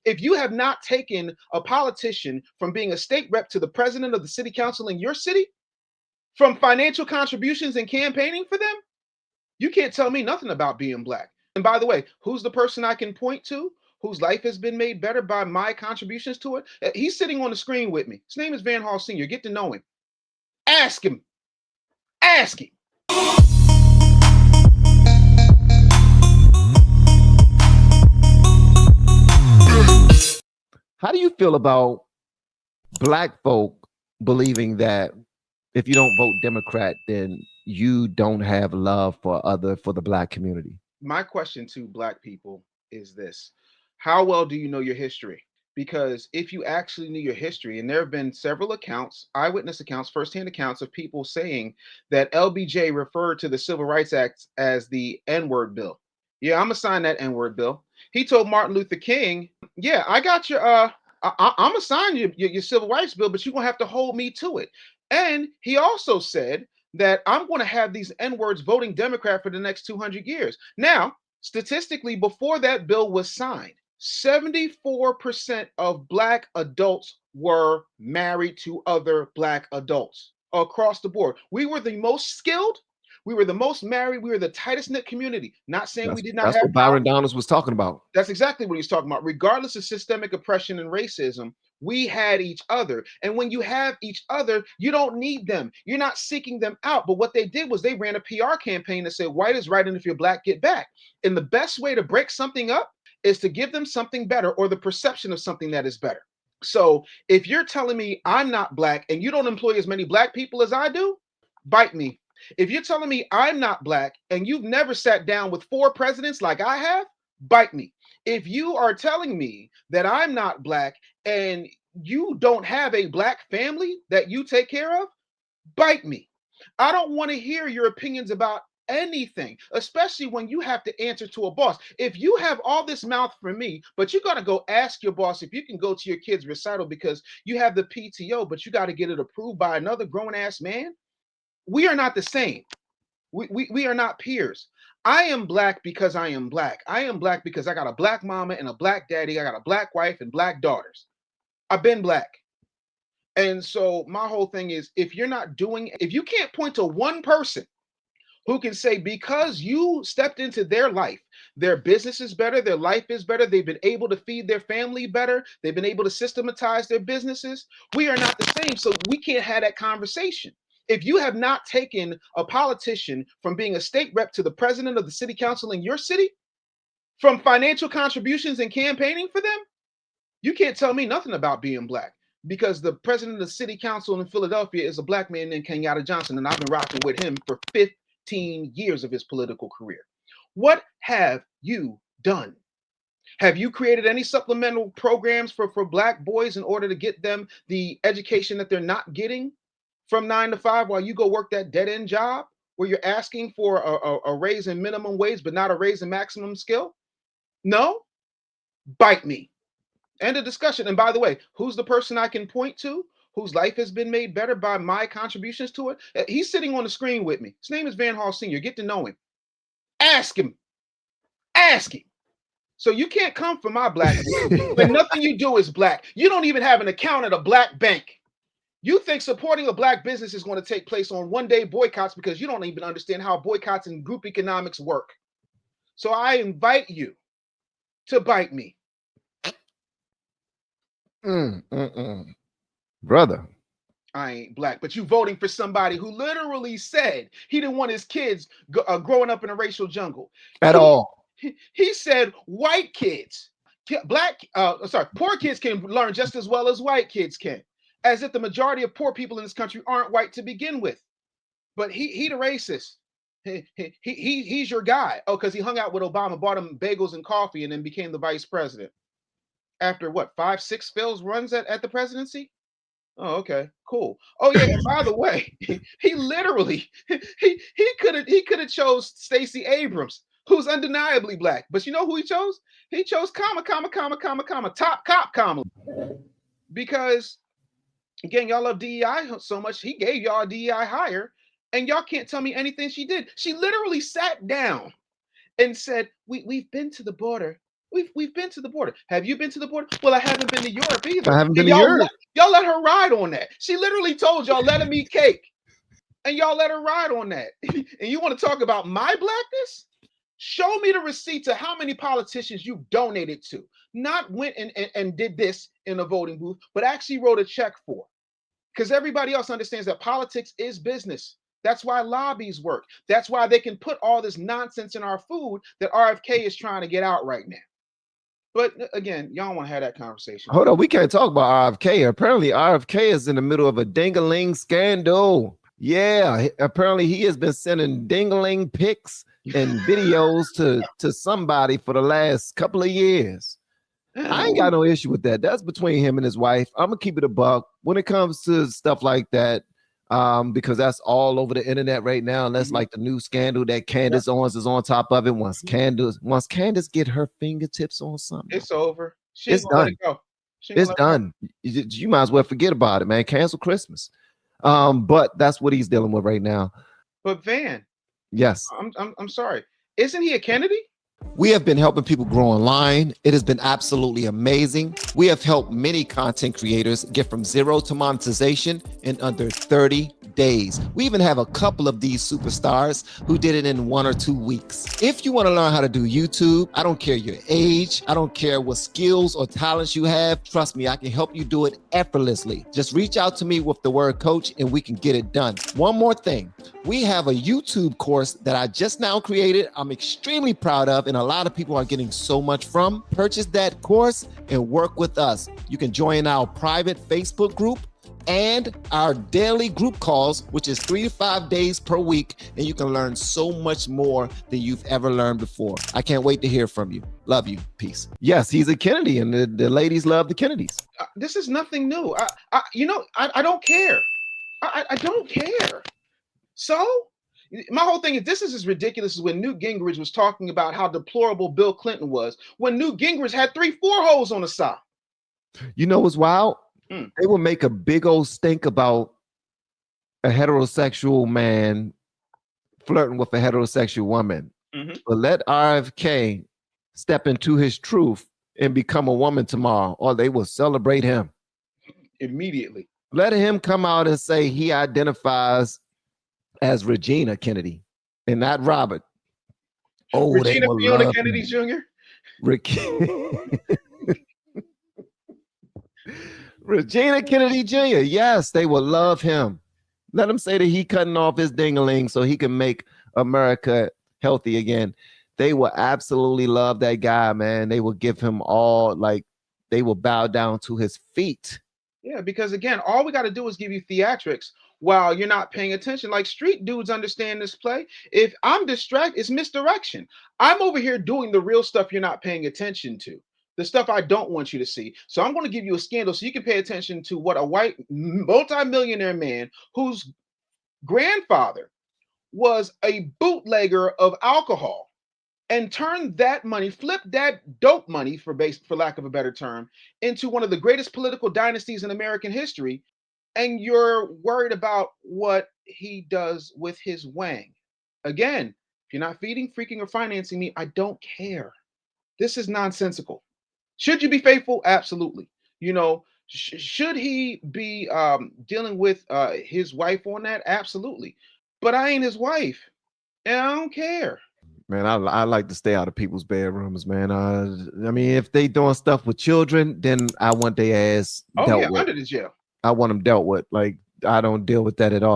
If you have not taken a politician from being a state rep to the president of the city council in your city, from financial contributions and campaigning for them, you can't tell me nothing about being black. And by the way, who's the person I can point to whose life has been made better by my contributions to it? He's sitting on the screen with me. His name is Van.hall Sr. Get to know him. Ask him. Ask him. How do you feel about black folk believing that if you don't vote Democrat, then you don't have love for the black community? My question to black people is this: how well do you know your history? Because if you actually knew your history, and there have been several accounts, eyewitness accounts, firsthand accounts of people saying that LBJ referred to the Civil Rights Act as the N-word bill. Yeah, I'm gonna sign that N-word bill. He told Martin Luther King, "Yeah, I got your I'm gonna sign your civil rights bill, but you're gonna have to hold me to it." And he also said that I'm going to have these N-words voting Democrat for the next 200 years. Now, statistically, before that bill was signed, 74% of black adults were married to other black adults across the board. We were the most skilled. We were the most married. We were the tightest knit community. Not saying we did not have. That's what Byron Donalds was talking about. That's exactly what he's talking about. Regardless of systemic oppression and racism, we had each other. And when you have each other, you don't need them. You're not seeking them out. But what they did was they ran a PR campaign that said, white is right, and if you're black, get back. And the best way to break something up is to give them something better, or the perception of something that is better. So if you're telling me I'm not black and you don't employ as many black people as I do, bite me. If you're telling me I'm not black and you've never sat down with 4 presidents like I have, bite me. If you are telling me that I'm not black and you don't have a black family that you take care of, bite me. I don't want to hear your opinions about anything, especially when you have to answer to a boss. If you have all this mouth for me, but you got to go ask your boss if you can go to your kid's recital because you have the PTO, but you got to get it approved by another grown ass man, we are not the same. We are not peers. I am black because I am black. I am black because I got a black mama and a black daddy. I got a black wife and black daughters. I've been black. And so my whole thing is, if you're not doing, if you can't point to one person who can say, because you stepped into their life, their business is better, their life is better, they've been able to feed their family better, they've been able to systematize their businesses, we are not the same. So we can't have that conversation. If you have not taken a politician from being a state rep to the president of the city council in your city, from financial contributions and campaigning for them, you can't tell me nothing about being black, because the president of the city council in Philadelphia is a black man named Kenyatta Johnson, and I've been rocking with him for 15 years of his political career. What have you done? Have you created any supplemental programs for black boys in order to get them the education that they're not getting from 9 to 5 while you go work that dead-end job where you're asking for a raise in minimum wage but not a raise in maximum skill? No? Bite me. End of discussion. And by the way, who's the person I can point to whose life has been made better by my contributions to it? He's sitting on the screen with me. His name is Van.hall Sr. Get to know him. Ask him. Ask him. So you can't come for my black when nothing you do is black. You don't even have an account at a black bank. You think supporting a black business is going to take place on one-day boycotts because you don't even understand how boycotts and group economics work. So I invite you to bite me. Brother, I ain't black, but you voting for somebody who literally said he didn't want his kids growing up in a racial jungle at all. He said white kids, poor kids can learn just as well as white kids can, as if the majority of poor people in this country aren't white to begin with. But he the racist. He's your guy. Oh, because he hung out with Obama, bought him bagels and coffee, and then became the vice president. After what, 5, 6 failed runs at the presidency? Oh, okay, cool. Oh yeah, and by the way, he literally he could have chose Stacey Abrams, who's undeniably black. But you know who he chose? He chose top cop Kamala. Because again, y'all love DEI so much, he gave y'all a DEI hire, and y'all can't tell me anything she did. She literally sat down and said, we've been to the border. We've been to the border. Have you been to the border? Well, I haven't been to Europe either. I haven't been And to Europe. y'all let her ride on that. She literally told y'all let him eat cake, and y'all let her ride on that. And you want to talk about my blackness? Show me the receipt to how many politicians you donated to. Not went and did this in a voting booth, but actually wrote a check for. Because everybody else understands that politics is business. That's why lobbies work. That's why they can put all this nonsense in our food that RFK is trying to get out right now. But again, y'all want to have that conversation. Hold on, we can't talk about RFK. Apparently, RFK is in the middle of a ding-a-ling scandal. Yeah, apparently he has been sending ding-a-ling pics and videos to somebody for the last couple of years. I ain't got no issue with that. That's between him and his wife. I'm gonna keep it a buck when it comes to stuff like that, because that's all over the internet right now. And that's like the new scandal that Candace Owens is on top of it. Once Candace get her fingertips on something, it's over. She ain't it's gonna let done. it go. It's done. You might as well forget about it, man. Cancel Christmas. But that's what he's dealing with right now. But Van, yes, I'm sorry. Isn't he a Kennedy? We have been helping people grow online. It has been absolutely amazing. We have helped many content creators get from zero to monetization in under 30 days. We even have a couple of these superstars who did it in 1 or 2 weeks. If you want to learn how to do YouTube, I don't care your age, I don't care what skills or talents you have. Trust me, I can help you do it effortlessly. Just reach out to me with the word coach and we can get it done. One more thing. We have a YouTube course that I just now created. I'm extremely proud of, and a lot of people are getting so much from. Purchase that course and work with us. You can join our private Facebook group and our daily group calls, which is 3 to 5 days per week, and you can learn so much more than you've ever learned before. I can't wait to hear from you. Love you. Peace. Yes, he's a Kennedy, and the ladies love the Kennedys. This is nothing new. I don't care. I don't care. So my whole thing is this is as ridiculous as when Newt Gingrich was talking about how deplorable Bill Clinton was when Newt Gingrich had 3-4 holes on the side. You know what's wild? They will make a big old stink about a heterosexual man flirting with a heterosexual woman. But let RFK step into his truth and become a woman tomorrow, or they will celebrate him immediately. Let him come out and say he identifies as Regina Kennedy and not Robert. Oh, Regina Fiona Kennedy Jr. Regina Kennedy Jr. Yes, they will love him. Let him say that he cutting off his ding-a-ling so he can make America healthy again. They will absolutely love that guy, man. They will give him all, like, they will bow down to his feet. Yeah, because again, all we got to do is give you theatrics while you're not paying attention. Like street dudes understand this play. If I'm distracted, it's misdirection. I'm over here doing the real stuff you're not paying attention to. The stuff I don't want you to see. So I'm going to give you a scandal so you can pay attention to what a white multimillionaire man whose grandfather was a bootlegger of alcohol and turned that money, flipped that dope money, for lack of a better term, into one of the greatest political dynasties in American history. And you're worried about what he does with his wang. Again, if you're not feeding, freaking, or financing me, I don't care. This is nonsensical. Should you be faithful? Absolutely. You know, should he be dealing with his wife on that? Absolutely. But I ain't his wife, and I don't care. Man, I like to stay out of people's bedrooms, man. I mean, if they doing stuff with children, then I want their ass dealt with. Under the jail. I want them dealt with. Like, I don't deal with that at all.